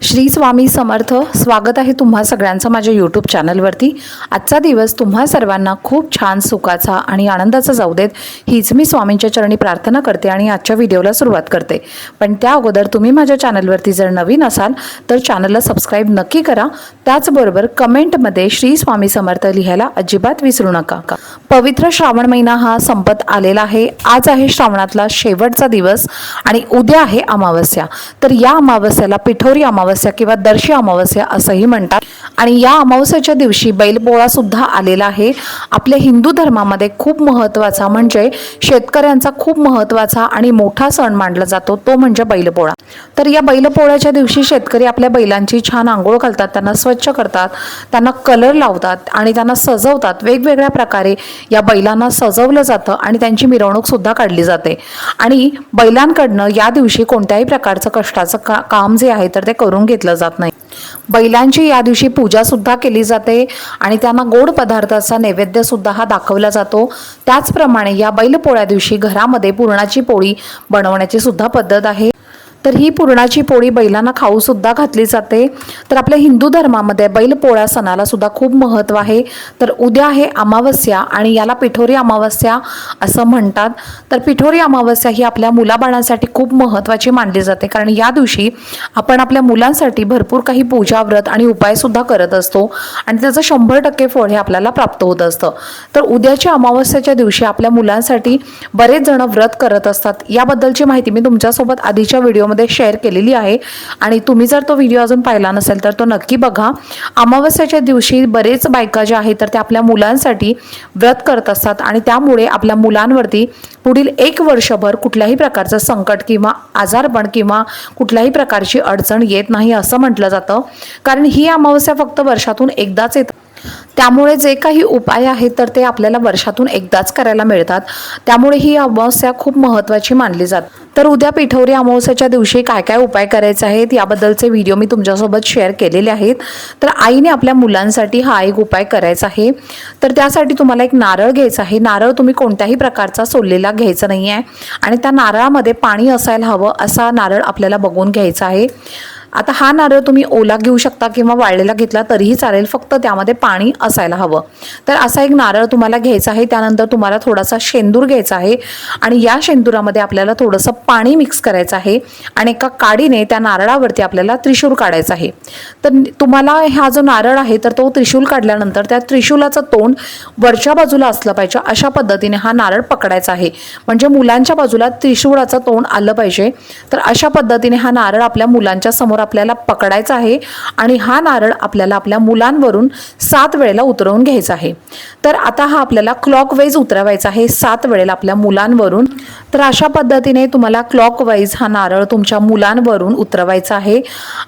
श्री स्वामी समर्थ. स्वागत आहे तुम्हा सगळ्यांचं माझ्या यूट्यूब चॅनलवरती. आजचा दिवस तुम्हा सर्वांना खूप छान सुखाचा आणि आनंदाचा जाऊ देत हीच मी स्वामींच्या चरणी प्रार्थना करते आणि आजच्या व्हिडिओला सुरुवात करते. पण त्या अगोदर तुम्ही माझ्या चॅनलवरती जर नवीन असाल तर चॅनलला सबस्क्राईब नक्की करा. त्याचबरोबर कमेंटमध्ये श्री स्वामी समर्थ लिहायला अजिबात विसरू नका. पवित्र श्रावण महिना हा संपत आलेला आहे. आज आहे श्रावणातला शेवटचा दिवस आणि उद्या आहे अमावस्या. तर या अमावस्याला पिठोरी अमावस्या किंवा दर्शी अमावस्या असंही म्हणतात. आणि या अमावस्याच्या दिवशी बैलपोळा सुद्धा आलेला आहे. आपल्या हिंदू धर्मामध्ये खूप महत्त्वाचा म्हणजे शेतकऱ्यांचा खूप महत्त्वाचा आणि मोठा सण मानला जातो, तो म्हणजे बैलपोळा. तर या बैलपोळ्याच्या दिवशी शेतकरी आपल्या बैलांची छान आंघोळ घालतात, त्यांना स्वच्छ करतात, त्यांना कलर लावतात आणि त्यांना सजवतात. वेगवेगळ्या प्रकारे या बैलांना सजवलं जातं आणि त्यांची मिरवणूक सुद्धा काढली जाते. आणि बैलांकडनं या दिवशी कोणत्याही प्रकारचं कष्टाचं काम जे आहे तर ते करून घेतलं जात नाही. बैलांची या दिवशी पूजा सुद्धा केली जाते आणि त्यांना गोड पदार्थाचा नैवेद्य सुद्धा हा दाखवला जातो. त्याचप्रमाणे या बैलपोळ्या दिवशी घरामध्ये पुरणाची पोळी बनवण्याची सुद्धा पद्धत आहे. तर ही पुरणाची पोळी बैलांना खाऊ सुद्धा घातली जाते. तर आपल्या हिंदू धर्मामध्ये बैलपोळ्या सणाला सुद्धा खूप महत्त्व आहे. तर उद्या आहे अमावस्या आणि याला पिठोरी अमावस्या असं म्हणतात. तर पिठोरी अमावस्या ही आपल्या मुलाबाळांसाठी खूप महत्त्वाची मानली जाते, कारण या दिवशी आपण आपल्या मुलांसाठी भरपूर काही पूजा व्रत आणि उपाय सुद्धा करत असतो आणि त्याचं 100% फळ हे आपल्याला प्राप्त होत असतं. तर उद्याच्या अमावस्याच्या दिवशी आपल्या मुलांसाठी बरेच जण व्रत करत असतात. याबद्दलची माहिती मी तुमच्यासोबत आधीच्या व्हिडिओमध्ये शेअर केलेली आहे आणि तुम्ही जर तो व्हिडिओ अजून पाहिला नसेल तर तो नक्की बघा. अमावस्याच्या दिवशी बरेच बायका ज्या आहेत तर त्या आपल्या मुलांसाठी व्रत करत असतात आणि त्यामुळे आपल्या मुलांवरती पुढील 1 वर्षभर कुठल्याही प्रकारचं संकट किंवा आजारपण किंवा कुठल्याही प्रकारची अडचण येत नाही असं म्हटलं जातं. कारण ही अमावस्या फक्त वर्षातून एकदाच येते. त्यामुळे जे काही उपाय आहेत तर ते आपल्याला वर्षातून एकदाच करायला मिळतात. त्यामुळे ही अमावस्या खूप महत्त्वाची मानली जाते. तर उद्या पिठोरी अमावस्याच्या दिवशी काय काय उपाय करायचे आहेत याबद्दलचे व्हिडिओ मी तुमच्यासोबत शेअर केलेले आहेत. तर आईने आपल्या मुलांसाठी हा एक उपाय करायचा आहे. तर त्यासाठी तुम्हाला एक नारळ घ्यायचा आहे. नारळ तुम्ही कोणत्याही प्रकारचा सोललेला घ्यायचा नाही आहे आणि त्या नारळामध्ये पाणी असायला हवं असा नारळ आपल्याला बघून घ्यायचा आहे. आता हा नारळ तुम्ही ओला घेऊ शकता किंवा वाळलेला घेतला तरीही चालेल, फक्त त्यामध्ये पाणी असायला हवं. तर असा एक नारळ तुम्हाला घ्यायचा आहे. त्यानंतर तुम्हाला थोडासा शेंदूर घ्यायचा आहे आणि या शेंदुरामध्ये आपल्याला थोडंसं पाणी मिक्स करायचं आहे आणि एका काडीने त्या नारळावरती आपल्याला त्रिशूल काढायचं आहे. तर तुम्हाला हा जो नारळ आहे तर तो त्रिशूल काढल्यानंतर त्या त्रिशूलाचं तोंड वरच्या बाजूला असलं पाहिजे अशा पद्धतीने हा नारळ पकडायचा आहे. म्हणजे मुलांच्या बाजूला त्रिशूळाचं तोंड आलं पाहिजे. तर अशा पद्धतीने हा नारळ आपल्या मुलांच्या समोर आपल्याला पकडायचा आहे आणि हा नारळ आपल्याला आपल्या मुलांवरून 7 वेळेला उतरवून घ्यायचा आहे. तर आता हा आपल्याला क्लॉकवाईज उतरवायचा आहे 7 वेळेला आपल्या मुलांवरून. तर अशा पद्धतीने तुम्हाला क्लॉकवाईज हा नारळ तुमच्या मुलांवरून उतरवायचा आहे.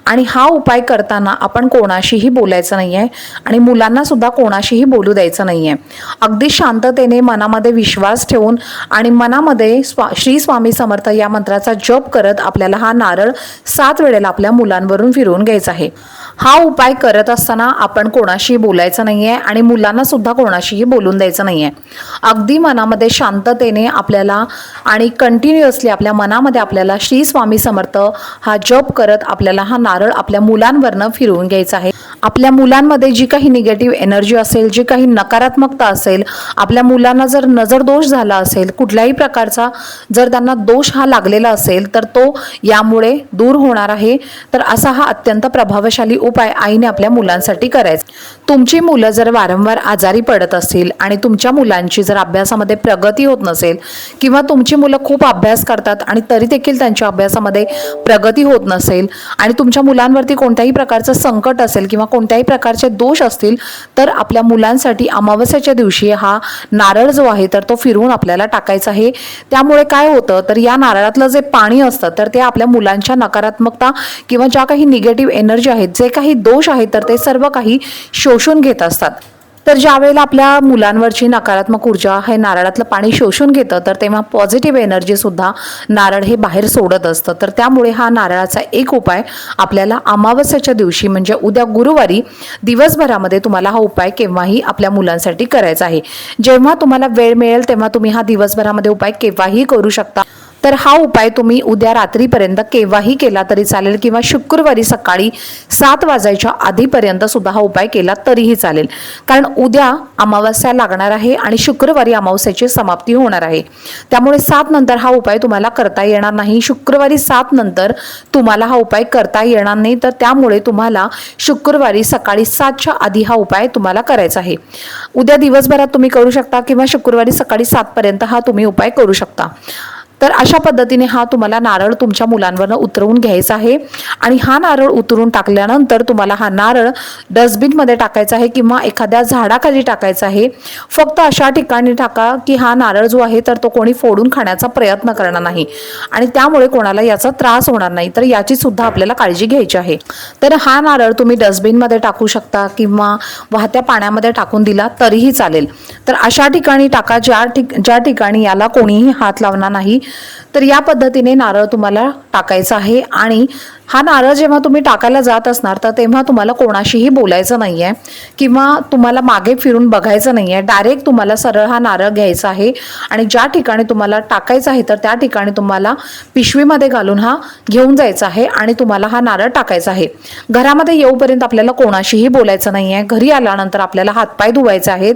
आणि हा उपाय करताना आपण कोणाशीही बोलायचं नाही आहे आणि मुलांना सुद्धा कोणाशीही बोलू द्यायचं नाही आहे. अगदी शांततेने मनामध्ये विश्वास ठेवून आणि मनामध्ये श्री स्वामी समर्थ या मंत्राचा जप करत आपल्याला हा नारळ 7 वेळेला आपल्या मुलांवरून फिरवून घ्यायचा आहे. हा उपाय करत असताना आपण कोणाशी बोलायचं नाही आहे आणि मुलांना सुद्धा कोणाशीही बोलून द्यायचं नाही आहे. अगदी मनामध्ये शांततेने आपल्याला आणि कंटिन्युअसली आपल्या मनामध्ये आपल्याला श्री स्वामी समर्थ हा जप करत आपल्याला हा नारळ आपल्या मुलांवरनं फिरवून घ्यायचा आहे. आपल्या मुलांमध्ये जी काही निगेटिव्ह एनर्जी असेल, जी काही नकारात्मकता असेल, आपल्या मुलांना जर नजर दोष झाला असेल, कुठल्याही प्रकारचा जर त्यांना दोष हा लागलेला असेल तर तो यामुळे दूर होणार आहे. तर असा हा अत्यंत प्रभावशाली उपाय आईने आपल्या मुलांसाठी करायचा. तुमची मुलं जर वारंवार आजारी पडत असतील आणि तुमच्या मुलांची जर अभ्यासामध्ये प्रगती होत नसेल किंवा तुमची मुलं खूप अभ्यास करतात आणि तरी देखील त्यांच्या अभ्यासामध्ये प्रगती होत नसेल आणि तुमच्या मुलांवरती कोणत्याही प्रकारचं संकट असेल किंवा कोणत्याही प्रकारचे दोष असतील तर आपल्या मुलांसाठी अमावस्याच्या दिवशी हा नारळ जो आहे तर तो फिरवून आपल्याला टाकायचा आहे. त्यामुळे काय होतं तर या नारळातलं जे पाणी असतं तर ते आपल्या मुलांच्या नकारात्मकता किंवा ज्या काही निगेटिव्ह एनर्जी आहेत, जे काही दोष आहेत तर ते सर्व काही शोषून घेत असतात. तर ज्या वेळेला आपल्या मुलांवरची नकारात्मक ऊर्जा हे नारळातलं पाणी शोषून घेतं तर तेव्हा पॉझिटिव्ह एनर्जी सुद्धा नारळ हे बाहेर सोडत असतं. तर त्यामुळे हा नारळाचा एक उपाय आपल्याला अमावस्याच्या दिवशी म्हणजे उद्या गुरुवारी दिवसभरामध्ये तुम्हाला हा उपाय केव्हाही आपल्या मुलांसाठी करायचा आहे. जेव्हा तुम्हाला वेळ मिळेल तेव्हा तुम्ही हा दिवसभरामध्ये उपाय केव्हाही करू शकता. तर हा उपाय तुम्ही उद्या रात्रीपर्यंत केव्हाही केला तरी चालेल किंवा शुक्रवारी सकाळी 7 वाजायच्या आधीपर्यंत सुद्धा हा उपाय केला तरीही चालेल, कारण उद्या अमावस्या लागणार आहे आणि शुक्रवारी अमावस्याची समाप्ती होणार आहे। त्यामुळे 7 नंतर हा उपाय तुम्हाला करता येणार नाही। शुक्रवारी 7 नंतर तुम्हाला हा उपाय करता येणार नाही, तर त्यामुळे तुम्हाला शुक्रवारी सकाळी 7च्या आधी हा उपाय तुम्हाला करायचा आहे। उद्या दिवसभरात तुम्ही करू शकता किंवा शुक्रवारी सकाळी 7 पर्यंत हा तुम्ही उपाय करू शकता। तर अशा पद्धतीने हा तुम्हाला नारळ तुमच्या मुलांवरनं उतरवून घ्यायचा आहे आणि हा नारळ उतरून टाकल्यानंतर तुम्हाला हा नारळ डस्टबिनमध्ये टाकायचा आहे किंवा एखाद्या झाडाखाली टाकायचा आहे। फक्त अशा ठिकाणी टाका की हा नारळ जो आहे तर तो कोणी फोडून खाण्याचा प्रयत्न करणार नाही आणि त्यामुळे कोणाला याचा त्रास होणार नाही, तर याची सुद्धा आपल्याला काळजी घ्यायची आहे। तर हा नारळ तुम्ही डस्टबिनमध्ये टाकू शकता किंवा वाहत्या पाण्यामध्ये टाकून दिला तरीही चालेल। तर अशा ठिकाणी टाका ज्या ठिकाणी याला कोणीही हात लावणार नाही। तर या पद्धतीने नारळ तुम्हाला टाकायचा आहे आणि हा नारळ जेव्हा तुम्ही टाकायला जात असणार तर तेव्हा तुम्हाला कोणाशीही बोलायचं नाहीये किंवा तुम्हाला मागे फिरून बघायचं नाहीये। डायरेक्ट तुम्हाला सरळ हा नारळ घ्यायचा आहे आणि ज्या ठिकाणी तुम्हाला टाकायचा आहे तर त्या ठिकाणी तुम्हाला पिशवीमध्ये घालून हा घेऊन जायचा आहे आणि तुम्हाला हा नारळ टाकायचा आहे। घरामध्ये येऊपर्यंत आपल्याला कोणाशीही बोलायचं नाहीये। घरी आल्यानंतर आपल्याला हातपाय धुवायचे आहेत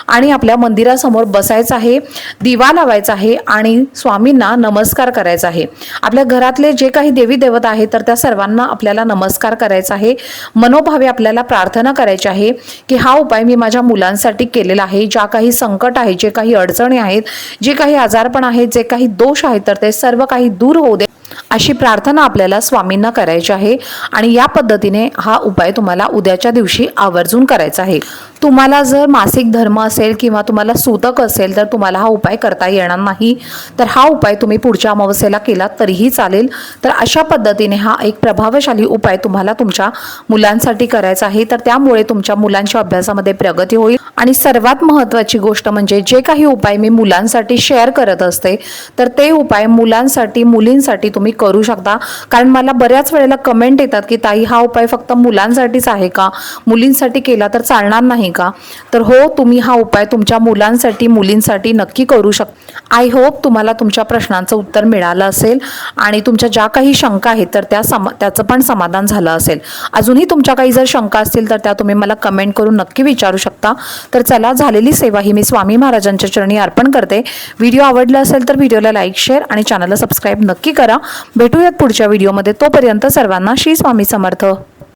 आणि आपल्या मंदिरासमोर बसायचं आहे, दिवा लावायचा आहे आणि स्वामींना नमस्कार करायचा आहे। आपल्या घरातले जे काही देवी देवता आहेत तर त्या सर्वांना आपल्याला नमस्कार करायचा आहे। मनोभावे आपल्याला प्रार्थना करायची आहे की हा उपाय मी माझ्या मुलांसाठी केलेला आहे। ज्या काही संकट आहे, जे काही अडचणी आहेत, जे काही आजारपण आहेत, जे काही दोष आहेत तर ते सर्व काही दूर होऊ दे अशी प्रार्थना आपल्याला स्वामींना करायची आहे आणि या पद्धतीने हा उपाय तुम्हाला उद्याच्या दिवशी आवर्जून करायचा आहे। तुम्हाला जर मासिक धर्म असेल किंवा तुम्हाला सूतक असेल तर तुम्हाला हा उपाय करता येणार नाही, तर हा उपाय तुम्ही पुढच्या अमावस्येला केला तरीही चालेल। तर अशा पद्धतीने हा एक प्रभावशाली उपाय तुम्हाला तुमच्या मुलांसाठी करायचा आहे। तर त्यामुळे तुमच्या मुलांच्या अभ्यासामध्ये प्रगती होईल आणि सर्वात महत्त्वाची गोष्ट म्हणजे जे काही उपाय मी मुलांसाठी शेअर करत असते तर ते उपाय मुलांसाठी मुलींसाठी तुम्ही करू शकता। कारण मला बऱ्याच वेळेला कमेंट येतात की ताई हा उपाय फक्त मुलांसाठीच आहे का, मुलींसाठी केला तर चालणार नाही का? तर हो, तुम्ही हा उपाय तुमच्या मुलांसाठी मुलींसाठी नक्की करू शकता। आय होप तुम्हाला तुमच्या प्रश्नांचं उत्तर मिळालं असेल आणि तुमच्या ज्या काही शंका आहेत तर त्याचं पण समाधान झालं असेल। अजूनही तुमच्या काही जर शंका असतील तर त्या तुम्ही मला कमेंट करून नक्की विचारू शकता। तर चला, झालेली सेवा ही मी स्वामी महाराजांच्या चरणी अर्पण करते। व्हिडिओ आवडला असेल तर व्हिडिओला लाईक, शेअर आणि चॅनलला सबस्क्राईब नक्की करा। भेटूयात पुढच्या व्हिडिओमध्ये। तोपर्यंत सर्वांना श्री स्वामी समर्थ।